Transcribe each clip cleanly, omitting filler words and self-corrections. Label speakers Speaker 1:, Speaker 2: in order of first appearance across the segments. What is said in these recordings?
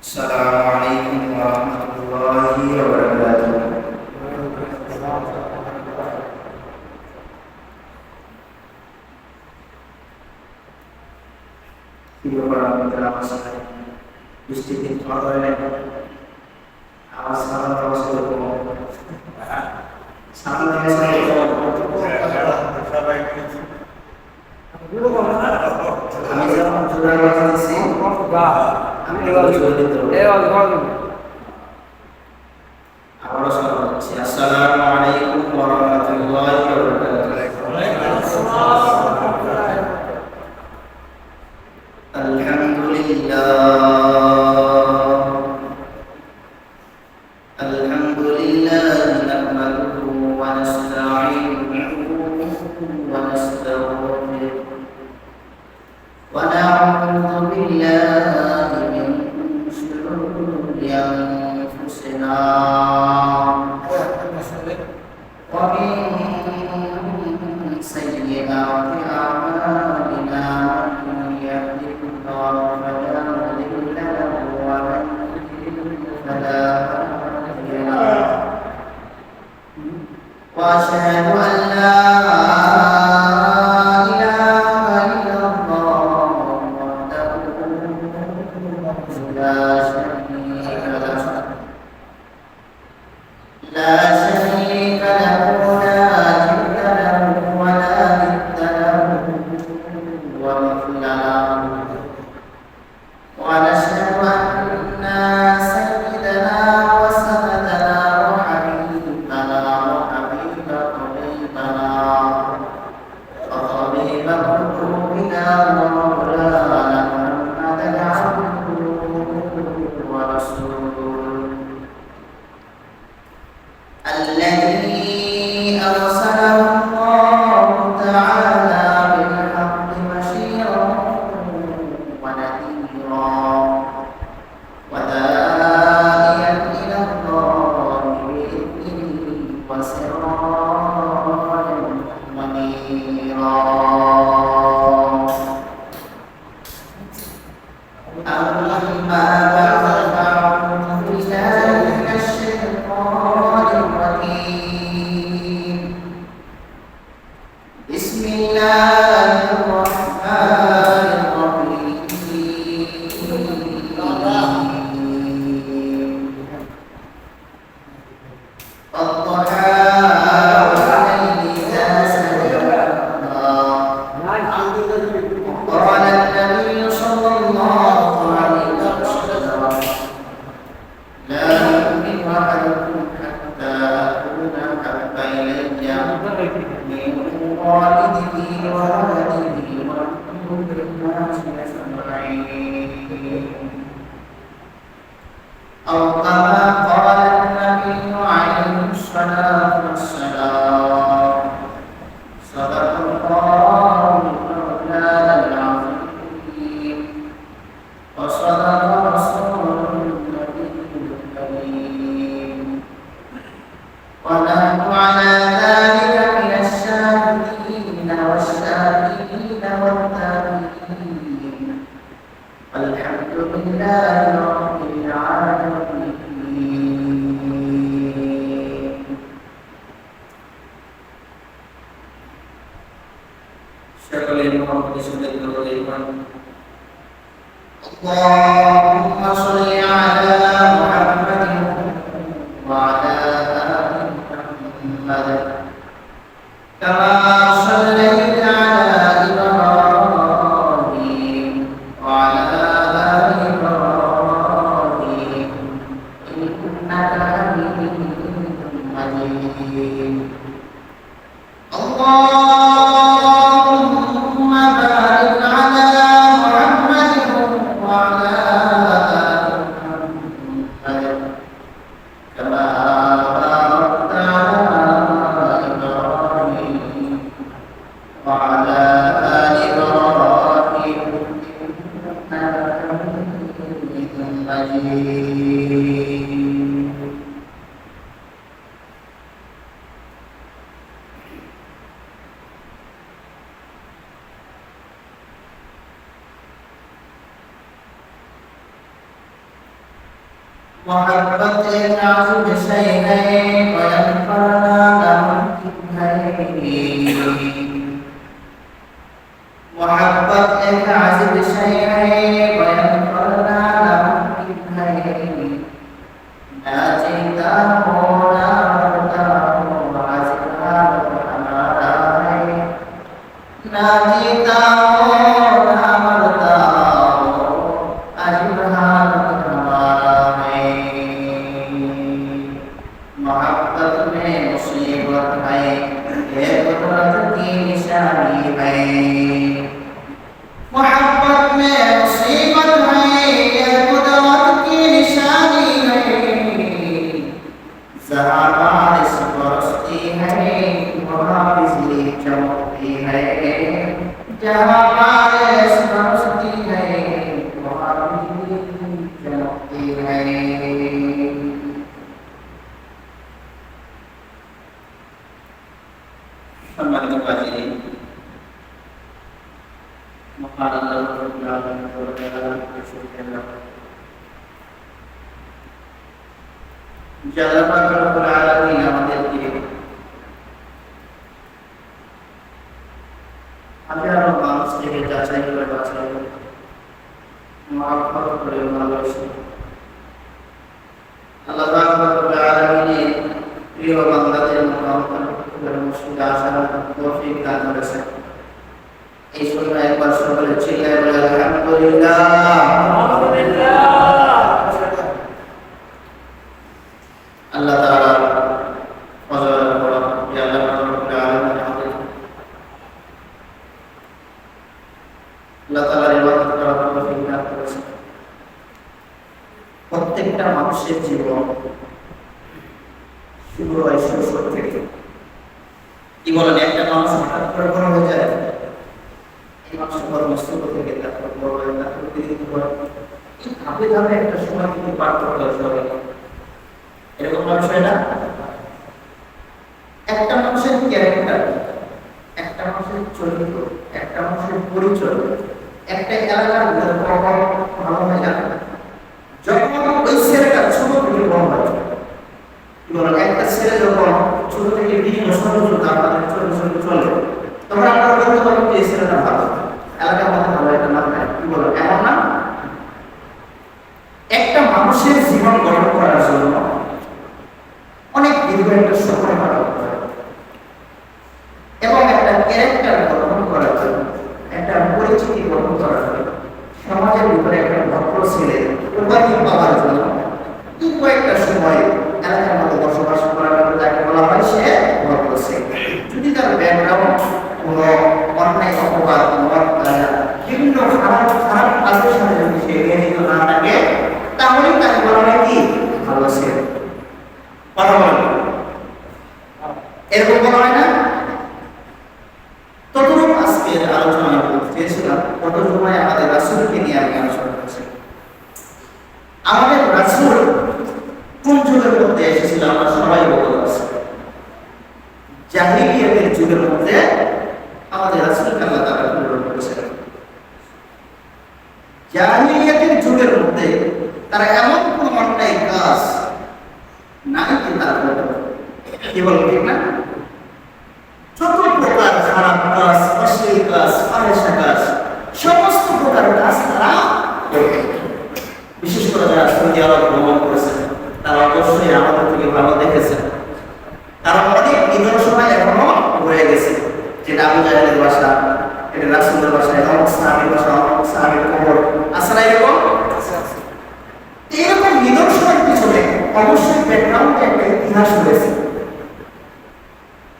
Speaker 1: السلام عليكم ورحمة الله وبركاته. Video para penjelasan distintif online salam Rasulullah. Salam Rasulullah. Kami zaman sudah masih kami Assalamualaikum warahmatullahi wabarakatuh. Alhamdulillah nahmaduhu wa nasta'inuhu wa nastaghfiruh wa na'udzu billahi min shururi anfusina wa min sayyiati a'malina. Man yahdihillahu fala mudilla lahu wa man yudlil fala hadiya lahu. Wa asyhadu an la ilaha illallah wahdahu la syarika lahu la syarika lahu la jidda lahu wa la nidda lahu wa mithla lahu. Wa nashhadu anna sayyidana wa sanadana wa habibana wa habiba qulubana wa tabiba qulubina wa maulana Muhammadan abduhu wa rasuluhu الذي أرسله الله تعالى بالحق بشيرا ونذيرا وداعيا إلى الله بإذنه وسراجا منيرا. أما بعد فأعوذ بالله من الشيطان الرجيم. بسم الله الرحمن الرحيم. والضحى والليل إذا سجى. قال النبي صلى الله عليه وسلم لا يؤمن أحدكم حتى أكون أحب إلي من والده وولده والناس أجمعين. أو كما قال النبي عليه الصلاة والسلام. صدق الله مولانا العظيم وصدق رسوله النبي الكريم ونحن على ذلك من الشاهدين والشاكرين والتابعين والحمد لله رب العالمين. Sekalian Muhammad sallallahu alaihi wasallam. Allahumma shalli ala Muhammadin wa ala ali Muhammad kama shallaita ala Ibrahim wa ala ali Ibrahim innaka Hamidum Majid. Allahumma barik ala Muhammadin wa ala ali Muhammad kama barakta ala Ibrahim wa ala ali Ibrahim innaka Hamidum Majid. मोहब्बत एक नाजुक शय है बयान करना नामुमकिन है। मोहब्बत एक नाजुक शय है बयान करना नामुमकिन है। ना जीता हो ना मरता हो आज़िज़ हाल हमारा है। ना जीता हो ना मरता हो आज़िज़ हाल हमारा है। मोहब्बत में मुसीबत है ये कुदरत की निशानी है। मोहब्बत में मुसीबत है ये कुदरत की निशानी है। जहाँ बारिश बरसती है वहाँ बिजली चमकती है। जहाँ बारिश बरसती है वहाँ बिजली चमकती है। সম্মানিত কাজী মহান আল্লাহ রাব্বুল আলামিন যারা রাব্বুল আলামিন আমাদেরকে হাজারো মানুষ থেকে যাচাই করে বাছাই মহব্বত করে ভালোবাসে আল্লাহ রাব্বুল আলামিন প্রিয় বান্দাদের মহব্বত মুশকিল আসার তৌফিক দান করেছেন। এই সময় একবার সকলে চিল্লায় বলে আলহামদুলিল্লাহ আলহামদুলিল্লাহ। আল্লাহ তাআলা ফজরের পর ইয়া আল্লাহ রাব্বুল আলামিন আমাদের আল্লাহ তাআলার ইবাদত করার তৌফিক দান করেছেন। প্রত্যেকটা মানুষের জীবন শুরু হয় শৈশব থেকে। কি বলেন একটা মানুষ হঠাৎ করে বড় হয়ে যায়, এই মানুষের কর্মস্থল থেকে তারপর বড় হয়ে তারপর বিদ্যুৎ হয়, ধাপে ধাপে একটা সময় কিন্তু পার করতে হবে। এরকম মানুষ হয় না? একটা মানুষের ক্যারেক্টার, একটা মানুষের চরিত্র, একটা মানুষের পরিচয়, একটা এলাকার প্রভাব ভালো হয়ে যাবে যখন ওই ছেলেটা ছোট থেকে বড় হয়। একটা ছেলে যখন ছোট থেকে বিভিন্ন ষড়যন্ত্র আপনাদের ছোট ছোট চলে তখন আপনারা বলতে পারেন যে এই ছেলেটা ভালো, এলাকার মধ্যে ভালো একটা নাম নেয়। কি বলো এমন না? একটা মানুষের জীবন গঠন করার জন্য অনেক দীর্ঘ একটা সময় কাটাতে হয় এবং একটা ক্যারেক্টার গঠন করার জন্য, একটা পরিচিতি গঠন করার জন্য, সমাজের ভিতরে একটা ভদ্র ছেলে উপাধি পাওয়ার জন্য কয়েকটা সময় এলাকার মধ্যে বসবাস করার জন্য তাকে বলা হয় সে ভদ্র ছেলে। যদি তার ব্যাকগ্রাউন্ড কোনো অন্যায় অপবাদ বিভিন্ন খারাপ খারাপ কাজের সাথে যদি সে নিয়োজিত না থাকে তাহলে তাকে বলা হয় কি ভালো ছেলে। কথা বলেন এরকম বলা হয় না? ততটুকু আজকের আলোচনা করতে চেয়েছিলাম, কত সময় আমাদের রাসূলকে নিয়ে আমি আলোচনা করছি। আমাদের রাসূল কোন যুগের মধ্যে এসেছিল আমরা সবাই বলতে পারছি। জাহিলিয়াতের যুগের মধ্যে আমাদের রাসূলকে আল্লাহ তাআলা প্রেরণ করেছিলেন। জাহিলিয়াতের যুগের মধ্যে তারা এমন কোন অন্যায় কাজ নাই যে তারা করতে পারে। কি বলেন ঠিক না? যত প্রকার খারাপ কাজ, অশ্লীল কাজ, ফাহিশা কাজ, সমস্ত প্রকার কাজ তারা করে। বিশেষ করে যারা সৌদি আরব ভ্রমণ করেছেন তারা অবশ্যই আমাদের থেকে ভালো দেখেছেন। তারা অনেক নিদর্শন এখনো রয়ে গেছে, যেটা আবু জাহেলের ভাষা, এটা রাসূলের ভাষা, অনেক সাহাবীর ভাষা, অনেক সাহাবীর খবর আছে না এরকম? এরকম নিদর্শনের পিছনে অবশ্যই ব্যাকগ্রাউন্ডে একটা ইতিহাস রয়েছে।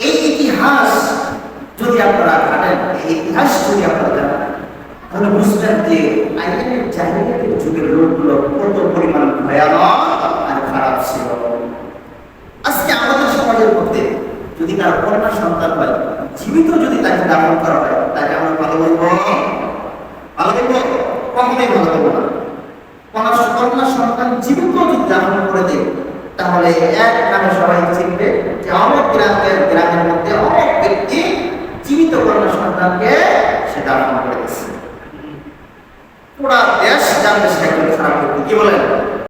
Speaker 1: এই ইতিহাস যদি আপনারা ঘাটেন, এই ইতিহাস যদি আপনারা জানেন তাহলে বুঝবেন যে আইনের জাহিলিয়াতের যুগের লোকগুলো কত পরিমাণ ভয়ানক আর খারাপ ছিল। আজকে আমাদের সমাজের মধ্যে যদি তার কন্যা সন্তান হয়, জীবিত যদি তাকে দাফন করা হয়, তাকে আমরা ভালো বলবো? ভালো বলবো? কখনোই ভালো বলবো না। কন্যা সন্তান জীবিত যদি দাফন করে দেয় তাহলে এক নামে সবাই চিনবে যে অমুক গ্রামের মধ্যে অমুক ব্যক্তি জীবিত কন্যা সন্তানকে সে দাফন করে দিচ্ছে। পুরা দেশ জানবে সে একজন খারাপ ব্যক্তি। কি বলেন?